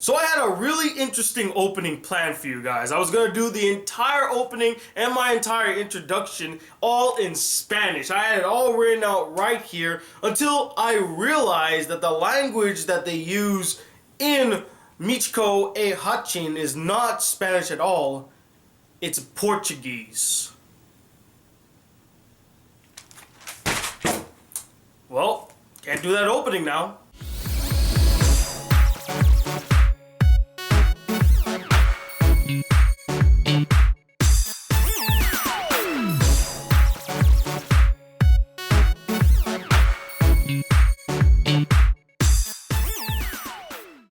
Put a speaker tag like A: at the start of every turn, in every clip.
A: So I had a really interesting opening plan for you guys. I was going to do the entire opening and my entire introduction all in Spanish. I had it all written out right here until I realized that the language that they use in Michiko and Hatchin is not Spanish at all. It's Portuguese. Well, can't do that opening now.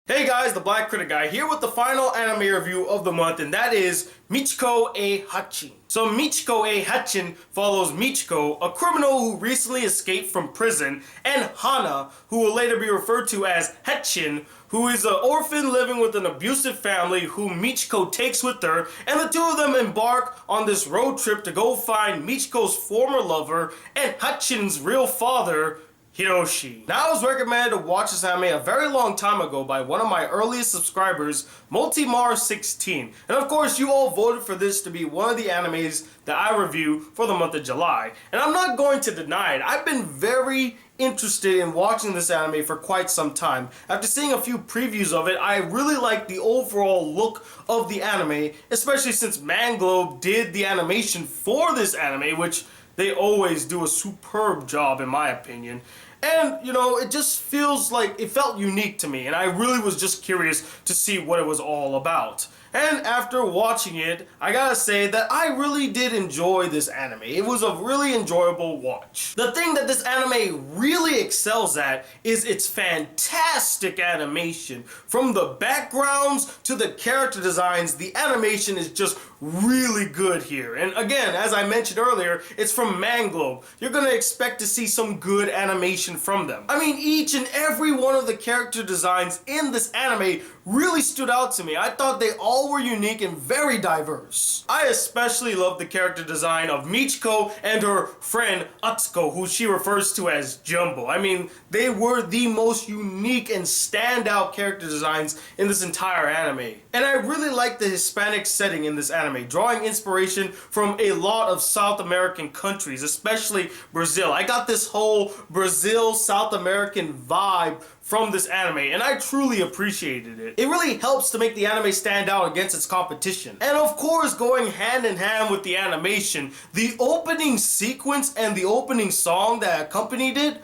A: Hey guys, the Black Critic Guy here with the final anime review of the month, and that is Michiko and Hatchin. So Michiko and Hatchin follows Michiko, a criminal who recently escaped from prison, and Hana, who will later be referred to as Hatchin, who is an orphan living with an abusive family whom Michiko takes with her, and the two of them embark on this road trip to go find Michiko's former lover and Hatchin's real father, Hiroshi. Now, I was recommended to watch this anime a very long time ago by one of my earliest subscribers, Multimar16. And of course, you all voted for this to be one of the animes that I review for the month of July. And I'm not going to deny it. I've been very interested in watching this anime for quite some time. After seeing a few previews of it, I really like the overall look of the anime, especially since Manglobe did the animation for this anime, which they always do a superb job in my opinion. And, you know, it just feels like it felt unique to me, and I really was just curious to see what it was all about. And after watching it, I gotta say that I really did enjoy this anime. It was a really enjoyable watch. The thing that this anime really excels at is its fantastic animation. From the backgrounds to the character designs, the animation is just really good here. And again, as I mentioned earlier, it's from Manglobe. You're gonna expect to see some good animation from them. I mean, each and every one of the character designs in this anime really stood out to me. I thought they all were unique and very diverse. I especially love the character design of Michiko and her friend Atsuko, who she refers to as Jumbo. I mean, they were the most unique and standout character designs in this entire anime. And I really like the Hispanic setting in this anime, drawing inspiration from a lot of South American countries, especially Brazil. I got this whole Brazil, South American vibe from this anime, and I truly appreciated it. It really helps to make the anime stand out against its competition. And of course, going hand in hand with the animation, the opening sequence and the opening song that accompanied it,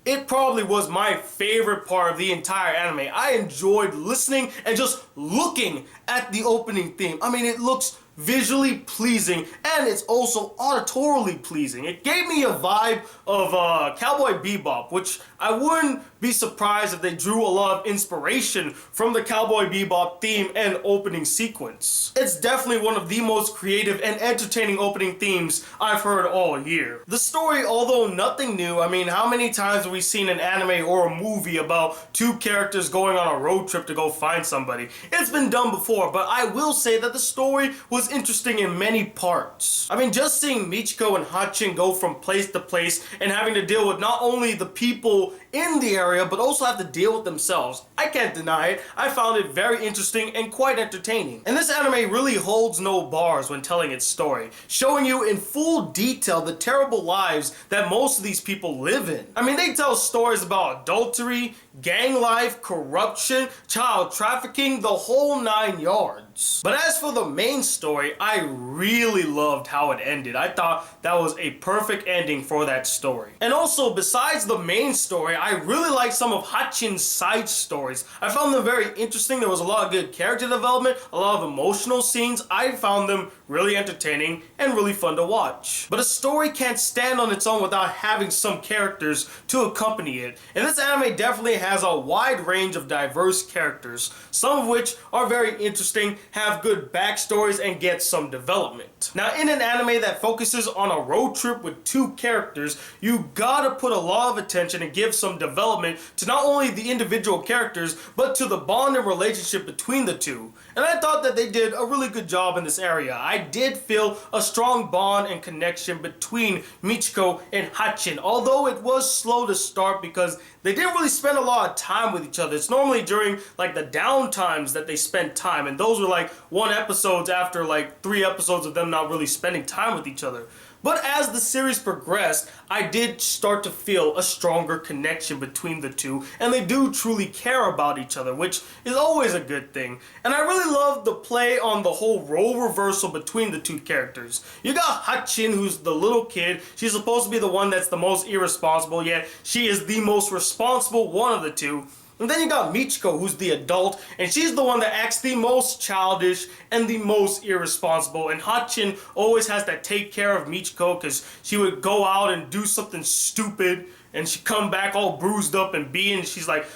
A: it probably was my favorite part of the entire anime. I enjoyed listening and just looking at the opening theme. I mean, it looks visually pleasing, and it's also auditorily pleasing. It gave me a vibe of Cowboy Bebop, which I wouldn't be surprised if they drew a lot of inspiration from the Cowboy Bebop theme and opening sequence. It's definitely one of the most creative and entertaining opening themes I've heard all year. The story, although nothing new, I mean, how many times have we seen an anime or a movie about two characters going on a road trip to go find somebody? It's been done before, but I will say that the story was interesting in many parts. I mean, just seeing Michiko and Hatchin go from place to place and having to deal with not only the people in the area, but also have to deal with themselves. I can't deny it. I found it very interesting and quite entertaining. And this anime really holds no bars when telling its story, showing you in full detail the terrible lives that most of these people live in. I mean, they tell stories about adultery, gang life, corruption, child trafficking, the whole 9 yards. But as for the main story, I really loved how it ended. I thought that was a perfect ending for that story. And also, besides the main story, I really liked some of Hatchin's side stories. I found them very interesting. There was a lot of good character development, a lot of emotional scenes. I found them really entertaining and really fun to watch. But a story can't stand on its own without having some characters to accompany it. And this anime definitely has a wide range of diverse characters, some of which are very interesting, have good backstories, and get some development. Now, in an anime that focuses on a road trip with two characters, you gotta put a lot of attention and give some development development to not only the individual characters, but to the bond and relationship between the two. And I thought that they did a really good job in this area. I did feel a strong bond and connection between Michiko and Hatchin, although it was slow to start because they didn't really spend a lot of time with each other. It's normally during like the down times that they spent time, and those were like one episodes after like 3 episodes of them not really spending time with each other. But as the series progressed, I did start to feel a stronger connection between the two, and they do truly care about each other, which is always a good thing. And I really love the play on the whole role reversal between the two characters. You got Hatchin, who's the little kid. She's supposed to be the one that's the most irresponsible, yet she is the most responsible one of the two. And then you got Michiko, who's the adult, and she's the one that acts the most childish and the most irresponsible. And Hatchin always has to take care of Michiko because she would go out and do something stupid, and she'd come back all bruised up and beaten, and she's like,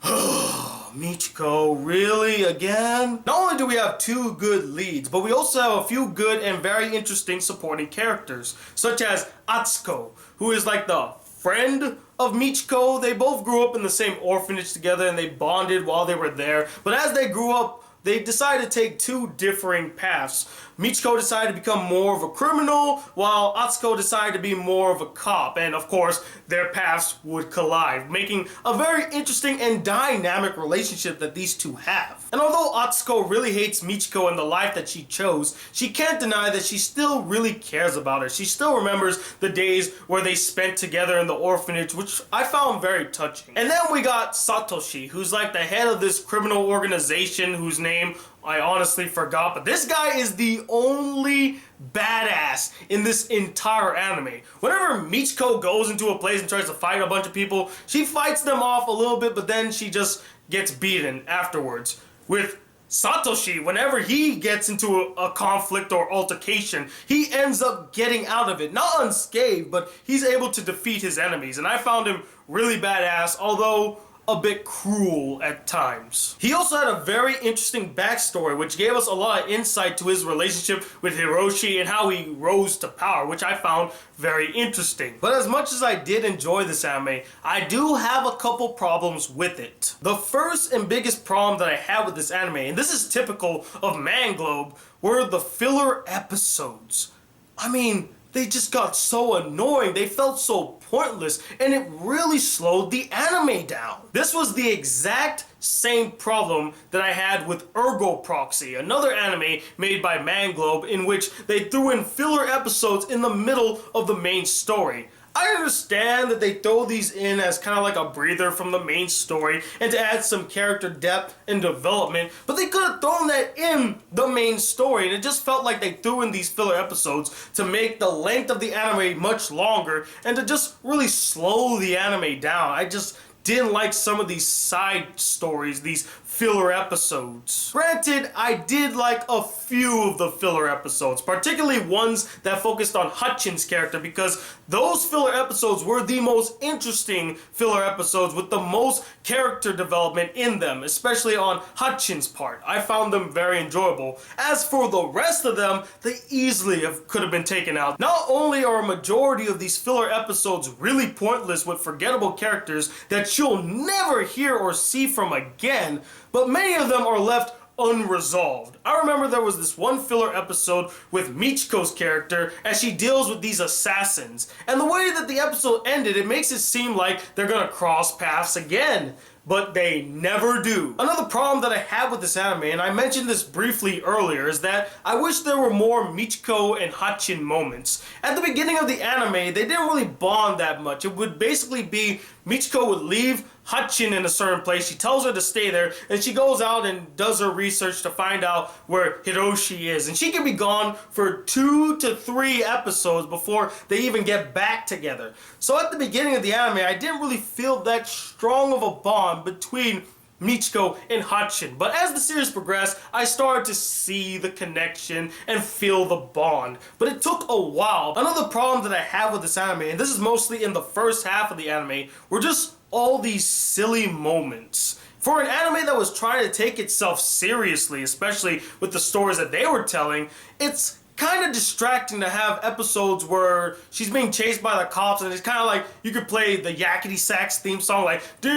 A: oh, Michiko, really? Again? Not only do we have 2 good leads, but we also have a few good and very interesting supporting characters, such as Atsuko, who is like the friend of Michiko. They both grew up in the same orphanage together and they bonded while they were there. But as they grew up, they decided to take 2 differing paths. Michiko decided to become more of a criminal, while Atsuko decided to be more of a cop. And of course, their paths would collide, making a very interesting and dynamic relationship that these two have. And although Atsuko really hates Michiko and the life that she chose, she can't deny that she still really cares about her. She still remembers the days where they spent together in the orphanage, which I found very touching. And then we got Satoshi, who's like the head of this criminal organization whose name I honestly forgot, but this guy is the only badass in this entire anime. Whenever Michiko goes into a place and tries to fight a bunch of people, she fights them off a little bit, but then she just gets beaten afterwards. With Satoshi, whenever he gets into a conflict or altercation, he ends up getting out of it. Not unscathed, but he's able to defeat his enemies, and I found him really badass, although a bit cruel at times. He also had a very interesting backstory, which gave us a lot of insight to his relationship with Hiroshi and how he rose to power, which I found very interesting. But as much as I did enjoy this anime, I do have a couple problems with it. The first and biggest problem that I have with this anime, and this is typical of Manglobe, were the filler episodes. I mean, they just got so annoying, they felt so pointless, and it really slowed the anime down. This was the exact same problem that I had with Ergo Proxy, another anime made by Manglobe in which they threw in filler episodes in the middle of the main story. I understand that they throw these in as kind of like a breather from the main story and to add some character depth and development, but they could have thrown that in the main story, and it just felt like they threw in these filler episodes to make the length of the anime much longer and to just really slow the anime down. I just didn't like some of these side stories, these filler episodes. Granted, I did like a few of the filler episodes, particularly ones that focused on Hatchin's character, because those filler episodes were the most interesting filler episodes with the most character development in them, especially on Hatchin's part. I found them very enjoyable. As for the rest of them, they easily could have been taken out. Not only are a majority of these filler episodes really pointless with forgettable characters that you'll never hear or see from again, but many of them are left unresolved. I remember there was this one filler episode with Michiko's character as she deals with these assassins, and the way that the episode ended, it makes it seem like they're gonna cross paths again, but they never do. Another problem that I have with this anime, and I mentioned this briefly earlier, is that I wish there were more Michiko and Hatchin moments. At the beginning of the anime, they didn't really bond that much. It would basically be Michiko would leave Hatchin in a certain place, she tells her to stay there, and she goes out and does her research to find out where Hiroshi is. And she can be gone for 2 to 3 episodes before they even get back together. So at the beginning of the anime, I didn't really feel that strong of a bond between Michiko and Hatchin. But as the series progressed, I started to see the connection and feel the bond. But it took a while. Another problem that I have with this anime, and this is mostly in the first half of the anime, were just all these silly moments. For an anime that was trying to take itself seriously, especially with the stories that they were telling, it's kind of distracting to have episodes where she's being chased by the cops, and it's kind of like you could play the Yakety Sax theme song, like that's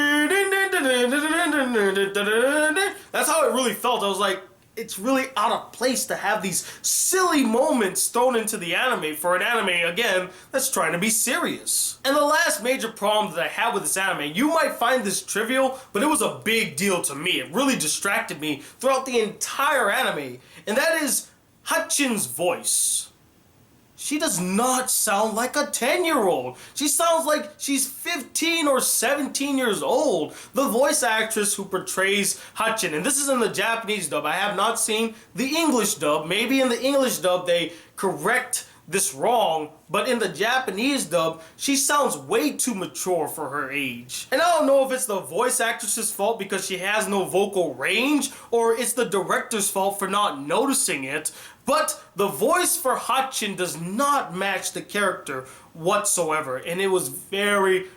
A: how it really felt. I was like, it's really out of place to have these silly moments thrown into the anime for an anime, again, that's trying to be serious. And the last major problem that I had with this anime, you might find this trivial, but it was a big deal to me. It really distracted me throughout the entire anime, and that is Hatchin's voice. She does not sound like a 10-year-old. She sounds like she's 15 or 17 years old. The voice actress who portrays Hatchin, and this is in the Japanese dub. I have not seen the English dub. Maybe in the English dub they correct this wrong, but in the Japanese dub, she sounds way too mature for her age. And I don't know if it's the voice actress's fault because she has no vocal range, or it's the director's fault for not noticing it, but the voice for Hatchin does not match the character whatsoever, and it was very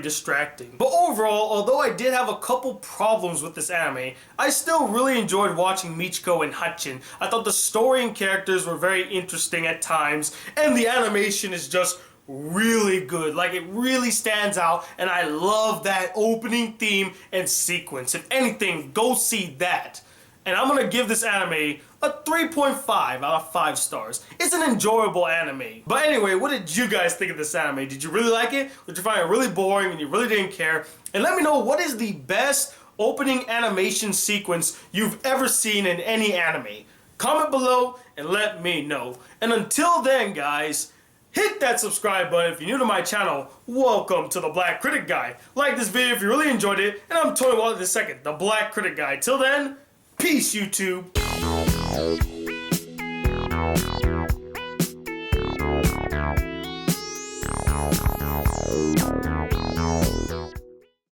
A: distracting. But overall, although I did have a couple problems with this anime, I still really enjoyed watching Michiko and Hatchin. I thought the story and characters were very interesting at times, and the animation is just really good. Like, it really stands out, and I love that opening theme and sequence. If anything, go see that. And I'm gonna give this anime a 3.5 out of 5 stars. It's an enjoyable anime. But anyway, what did you guys think of this anime? Did you really like it? Did you find it really boring and you really didn't care? And let me know, what is the best opening animation sequence you've ever seen in any anime? Comment below and let me know. And until then, guys, hit that subscribe button if you're new to my channel. Welcome to the Black Critic Guy. Like this video if you really enjoyed it. And I'm Tony Wallet II, the Black Critic Guy. Till then, peace, YouTube.